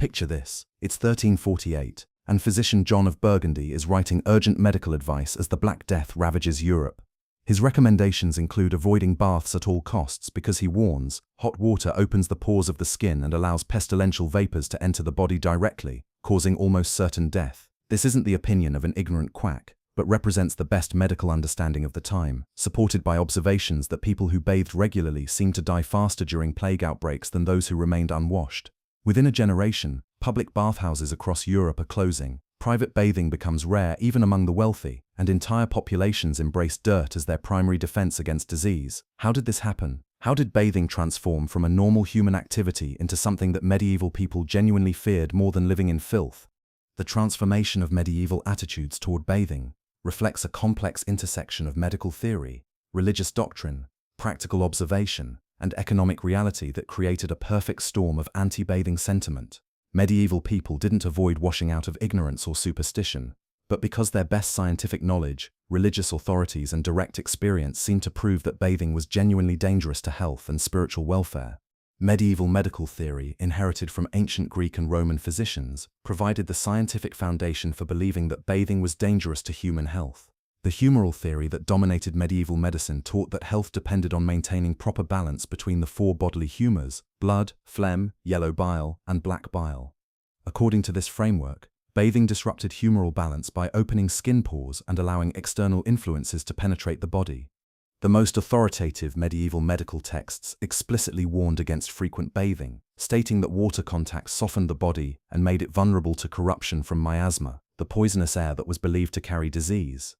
Picture this, it's 1348, and physician John of Burgundy is writing urgent medical advice as the Black Death ravages Europe. His recommendations include avoiding baths at all costs because he warns, hot water opens the pores of the skin and allows pestilential vapors to enter the body directly, causing almost certain death. This isn't the opinion of an ignorant quack, but represents the best medical understanding of the time, supported by observations that people who bathed regularly seemed to die faster during plague outbreaks than those who remained unwashed. Within a generation, public bathhouses across Europe are closing, private bathing becomes rare even among the wealthy, and entire populations embrace dirt as their primary defense against disease. How did this happen? How did bathing transform from a normal human activity into something that medieval people genuinely feared more than living in filth? The transformation of medieval attitudes toward bathing reflects a complex intersection of medical theory, religious doctrine, practical observation, and economic reality that created a perfect storm of anti-bathing sentiment. Medieval people didn't avoid washing out of ignorance or superstition, but because their best scientific knowledge, religious authorities, and direct experience seemed to prove that bathing was genuinely dangerous to health and spiritual welfare. Medieval medical theory, inherited from ancient Greek and Roman physicians, provided the scientific foundation for believing that bathing was dangerous to human health. The humoral theory that dominated medieval medicine taught that health depended on maintaining proper balance between the four bodily humors: blood, phlegm, yellow bile, and black bile. According to this framework, bathing disrupted humoral balance by opening skin pores and allowing external influences to penetrate the body. The most authoritative medieval medical texts explicitly warned against frequent bathing, stating that water contact softened the body and made it vulnerable to corruption from miasma, the poisonous air that was believed to carry disease.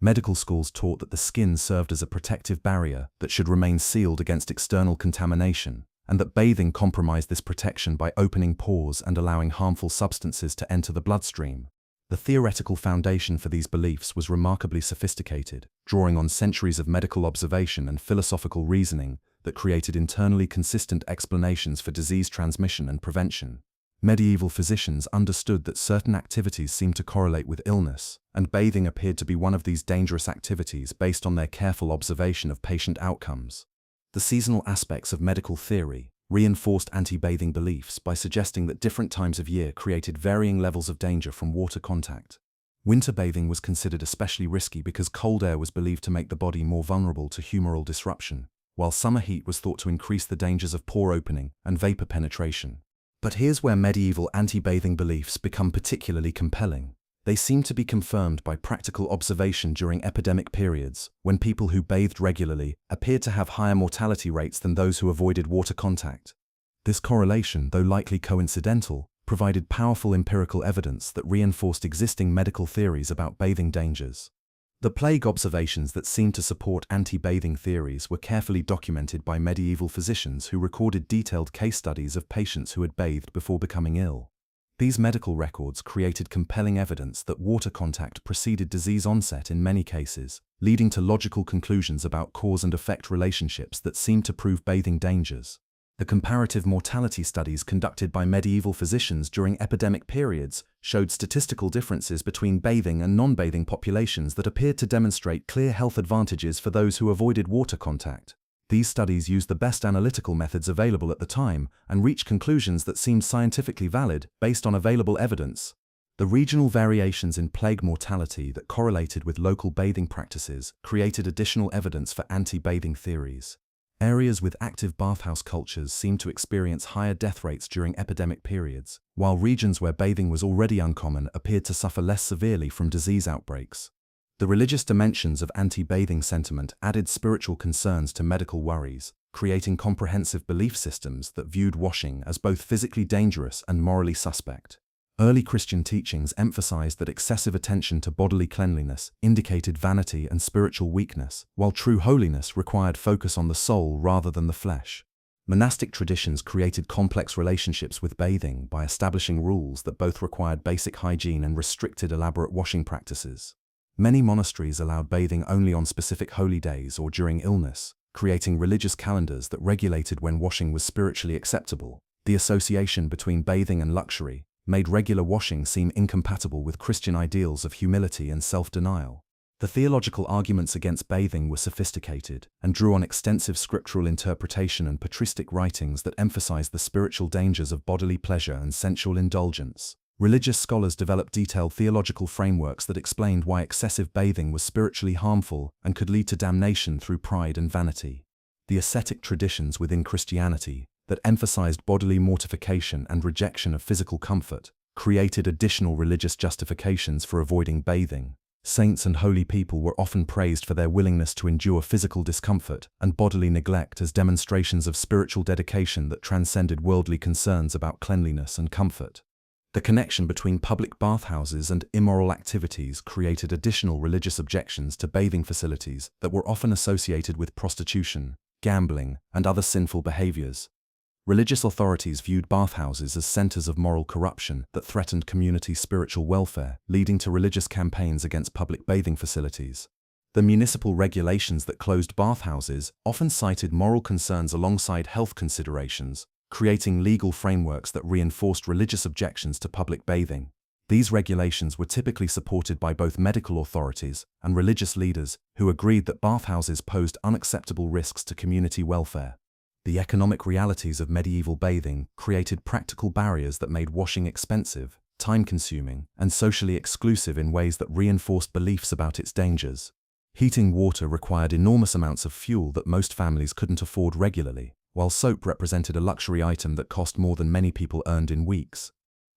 Medical schools taught that the skin served as a protective barrier that should remain sealed against external contamination, and that bathing compromised this protection by opening pores and allowing harmful substances to enter the bloodstream. The theoretical foundation for these beliefs was remarkably sophisticated, drawing on centuries of medical observation and philosophical reasoning that created internally consistent explanations for disease transmission and prevention. Medieval physicians understood that certain activities seemed to correlate with illness, and bathing appeared to be one of these dangerous activities based on their careful observation of patient outcomes. The seasonal aspects of medical theory reinforced anti-bathing beliefs by suggesting that different times of year created varying levels of danger from water contact. Winter bathing was considered especially risky because cold air was believed to make the body more vulnerable to humoral disruption, while summer heat was thought to increase the dangers of pore opening and vapor penetration. But here's where medieval anti-bathing beliefs become particularly compelling. They seem to be confirmed by practical observation during epidemic periods, when people who bathed regularly appeared to have higher mortality rates than those who avoided water contact. This correlation, though likely coincidental, provided powerful empirical evidence that reinforced existing medical theories about bathing dangers. The plague observations that seemed to support anti-bathing theories were carefully documented by medieval physicians who recorded detailed case studies of patients who had bathed before becoming ill. These medical records created compelling evidence that water contact preceded disease onset in many cases, leading to logical conclusions about cause and effect relationships that seemed to prove bathing dangers. The comparative mortality studies conducted by medieval physicians during epidemic periods showed statistical differences between bathing and non-bathing populations that appeared to demonstrate clear health advantages for those who avoided water contact. These studies used the best analytical methods available at the time and reached conclusions that seemed scientifically valid based on available evidence. The regional variations in plague mortality that correlated with local bathing practices created additional evidence for anti-bathing theories. Areas with active bathhouse cultures seemed to experience higher death rates during epidemic periods, while regions where bathing was already uncommon appeared to suffer less severely from disease outbreaks. The religious dimensions of anti-bathing sentiment added spiritual concerns to medical worries, creating comprehensive belief systems that viewed washing as both physically dangerous and morally suspect. Early Christian teachings emphasized that excessive attention to bodily cleanliness indicated vanity and spiritual weakness, while true holiness required focus on the soul rather than the flesh. Monastic traditions created complex relationships with bathing by establishing rules that both required basic hygiene and restricted elaborate washing practices. Many monasteries allowed bathing only on specific holy days or during illness, creating religious calendars that regulated when washing was spiritually acceptable. The association between bathing and luxury made regular washing seem incompatible with Christian ideals of humility and self-denial. The theological arguments against bathing were sophisticated and drew on extensive scriptural interpretation and patristic writings that emphasized the spiritual dangers of bodily pleasure and sensual indulgence. Religious scholars developed detailed theological frameworks that explained why excessive bathing was spiritually harmful and could lead to damnation through pride and vanity. The ascetic traditions within Christianity that emphasized bodily mortification and rejection of physical comfort created additional religious justifications for avoiding bathing. Saints and holy people were often praised for their willingness to endure physical discomfort and bodily neglect as demonstrations of spiritual dedication that transcended worldly concerns about cleanliness and comfort. The connection between public bathhouses and immoral activities created additional religious objections to bathing facilities that were often associated with prostitution, gambling, and other sinful behaviors. Religious authorities viewed bathhouses as centers of moral corruption that threatened community spiritual welfare, leading to religious campaigns against public bathing facilities. The municipal regulations that closed bathhouses often cited moral concerns alongside health considerations, creating legal frameworks that reinforced religious objections to public bathing. These regulations were typically supported by both medical authorities and religious leaders who agreed that bathhouses posed unacceptable risks to community welfare. The economic realities of medieval bathing created practical barriers that made washing expensive, time-consuming, and socially exclusive in ways that reinforced beliefs about its dangers. Heating water required enormous amounts of fuel that most families couldn't afford regularly, while soap represented a luxury item that cost more than many people earned in weeks.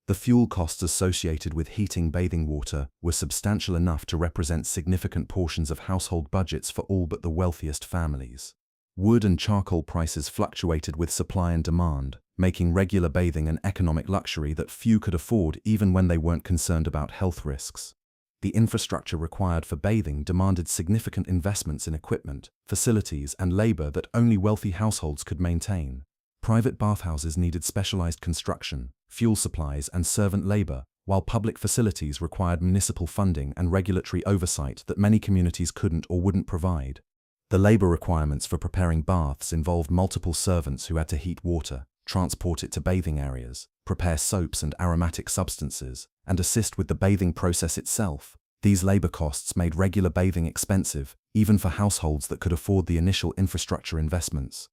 The fuel costs associated with heating bathing water were substantial enough to represent significant portions of household budgets for all but the wealthiest families. Wood and charcoal prices fluctuated with supply and demand, making regular bathing an economic luxury that few could afford even when they weren't concerned about health risks. The infrastructure required for bathing demanded significant investments in equipment, facilities, and labor that only wealthy households could maintain. Private bathhouses needed specialized construction, fuel supplies, and servant labor, while public facilities required municipal funding and regulatory oversight that many communities couldn't or wouldn't provide. The labor requirements for preparing baths involved multiple servants who had to heat water, transport it to bathing areas, prepare soaps and aromatic substances, and assist with the bathing process itself. These labor costs made regular bathing expensive, even for households that could afford the initial infrastructure investments.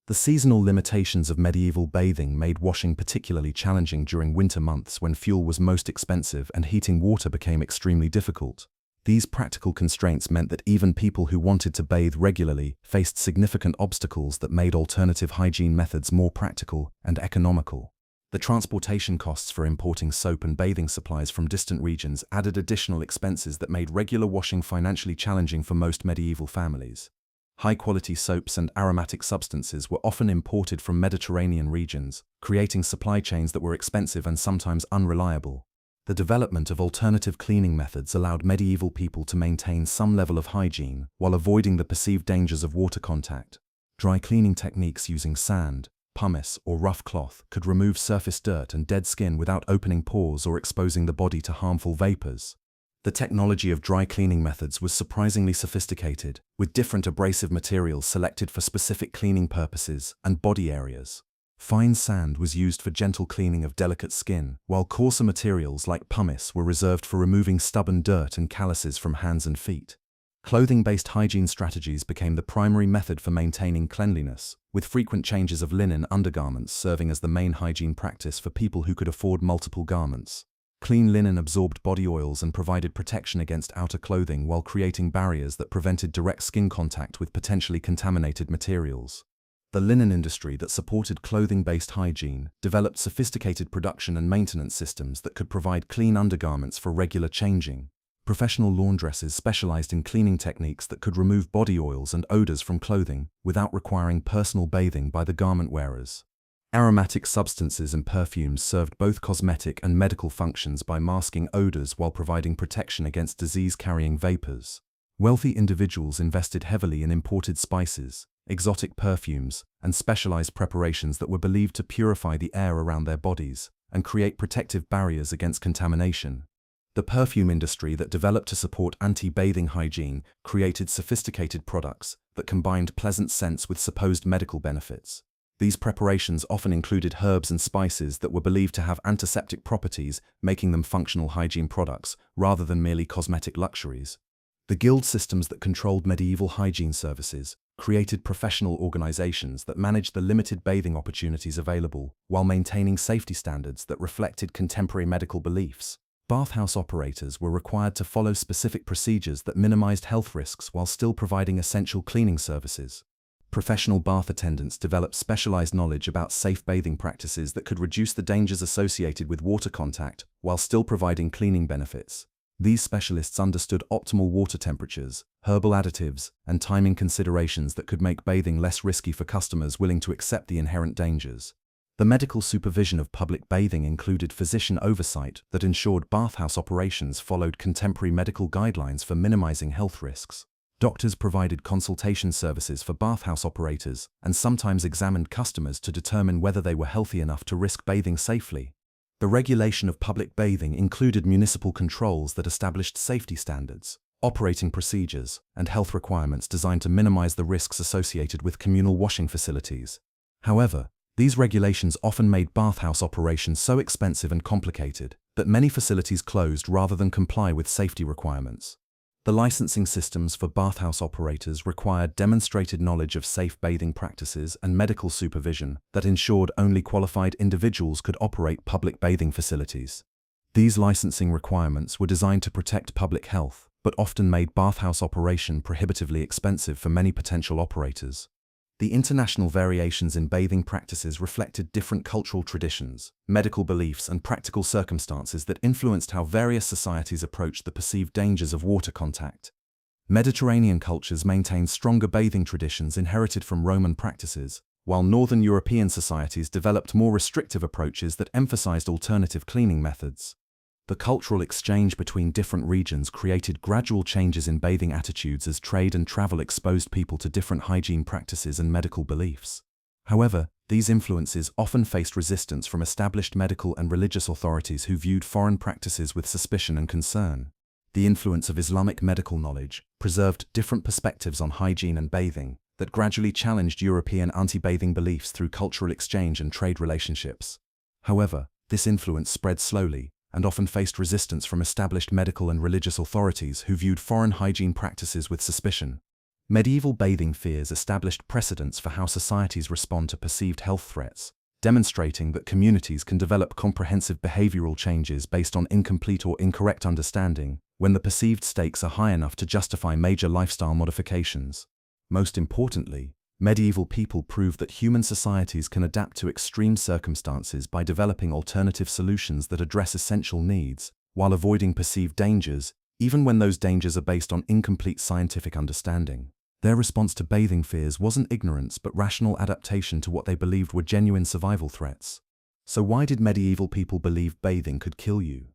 The seasonal limitations of medieval bathing made washing particularly challenging during winter months when fuel was most expensive and heating water became extremely difficult. These practical constraints meant that even people who wanted to bathe regularly faced significant obstacles that made alternative hygiene methods more practical and economical. The transportation costs for importing soap and bathing supplies from distant regions added additional expenses that made regular washing financially challenging for most medieval families. High-quality soaps and aromatic substances were often imported from Mediterranean regions, creating supply chains that were expensive and sometimes unreliable. The development of alternative cleaning methods allowed medieval people to maintain some level of hygiene while avoiding the perceived dangers of water contact. Dry cleaning techniques using sand, pumice, or rough cloth could remove surface dirt and dead skin without opening pores or exposing the body to harmful vapors. The technology of dry cleaning methods was surprisingly sophisticated, with different abrasive materials selected for specific cleaning purposes and body areas. Fine sand was used for gentle cleaning of delicate skin, while coarser materials like pumice were reserved for removing stubborn dirt and calluses from hands and feet. Clothing-based hygiene strategies became the primary method for maintaining cleanliness, with frequent changes of linen undergarments serving as the main hygiene practice for people who could afford multiple garments. Clean linen absorbed body oils and provided protection against outer clothing while creating barriers that prevented direct skin contact with potentially contaminated materials. The linen industry that supported clothing-based hygiene developed sophisticated production and maintenance systems that could provide clean undergarments for regular changing. Professional laundresses specialized in cleaning techniques that could remove body oils and odors from clothing without requiring personal bathing by the garment wearers. Aromatic substances and perfumes served both cosmetic and medical functions by masking odors while providing protection against disease-carrying vapors. Wealthy individuals invested heavily in imported spices, exotic perfumes, and specialized preparations that were believed to purify the air around their bodies and create protective barriers against contamination. The perfume industry that developed to support anti-bathing hygiene created sophisticated products that combined pleasant scents with supposed medical benefits. These preparations often included herbs and spices that were believed to have antiseptic properties, making them functional hygiene products rather than merely cosmetic luxuries. The guild systems that controlled medieval hygiene services created professional organizations that managed the limited bathing opportunities available while maintaining safety standards that reflected contemporary medical beliefs. Bathhouse operators were required to follow specific procedures that minimized health risks while still providing essential cleaning services. Professional bath attendants developed specialized knowledge about safe bathing practices that could reduce the dangers associated with water contact while still providing cleaning benefits. These specialists understood optimal water temperatures, herbal additives, and timing considerations that could make bathing less risky for customers willing to accept the inherent dangers. The medical supervision of public bathing included physician oversight that ensured bathhouse operations followed contemporary medical guidelines for minimizing health risks. Doctors provided consultation services for bathhouse operators and sometimes examined customers to determine whether they were healthy enough to risk bathing safely. The regulation of public bathing included municipal controls that established safety standards, operating procedures, and health requirements designed to minimize the risks associated with communal washing facilities. However, these regulations often made bathhouse operations so expensive and complicated that many facilities closed rather than comply with safety requirements. The licensing systems for bathhouse operators required demonstrated knowledge of safe bathing practices and medical supervision that ensured only qualified individuals could operate public bathing facilities. These licensing requirements were designed to protect public health, but often made bathhouse operation prohibitively expensive for many potential operators. The international variations in bathing practices reflected different cultural traditions, medical beliefs, and practical circumstances that influenced how various societies approached the perceived dangers of water contact. Mediterranean cultures maintained stronger bathing traditions inherited from Roman practices, while Northern European societies developed more restrictive approaches that emphasized alternative cleaning methods. The cultural exchange between different regions created gradual changes in bathing attitudes as trade and travel exposed people to different hygiene practices and medical beliefs. However, these influences often faced resistance from established medical and religious authorities who viewed foreign practices with suspicion and concern. The influence of Islamic medical knowledge preserved different perspectives on hygiene and bathing that gradually challenged European anti-bathing beliefs through cultural exchange and trade relationships. However, this influence spread slowly and often faced resistance from established medical and religious authorities who viewed foreign hygiene practices with suspicion. Medieval bathing fears established precedents for how societies respond to perceived health threats, demonstrating that communities can develop comprehensive behavioral changes based on incomplete or incorrect understanding when the perceived stakes are high enough to justify major lifestyle modifications. Most importantly, medieval people proved that human societies can adapt to extreme circumstances by developing alternative solutions that address essential needs, while avoiding perceived dangers, even when those dangers are based on incomplete scientific understanding. Their response to bathing fears wasn't ignorance but rational adaptation to what they believed were genuine survival threats. So why did medieval people believe bathing could kill you?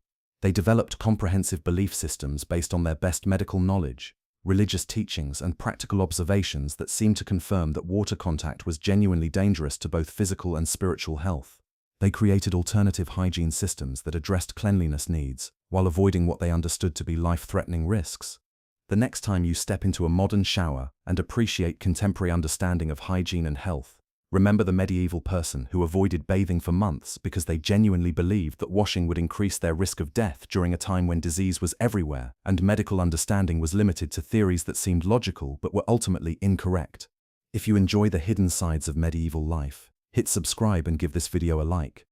They developed comprehensive belief systems based on their best medical knowledge, religious teachings, and practical observations that seemed to confirm that water contact was genuinely dangerous to both physical and spiritual health. They created alternative hygiene systems that addressed cleanliness needs, while avoiding what they understood to be life-threatening risks. The next time you step into a modern shower and appreciate contemporary understanding of hygiene and health, remember the medieval person who avoided bathing for months because they genuinely believed that washing would increase their risk of death during a time when disease was everywhere and medical understanding was limited to theories that seemed logical but were ultimately incorrect. If you enjoy the hidden sides of medieval life, hit subscribe and give this video a like.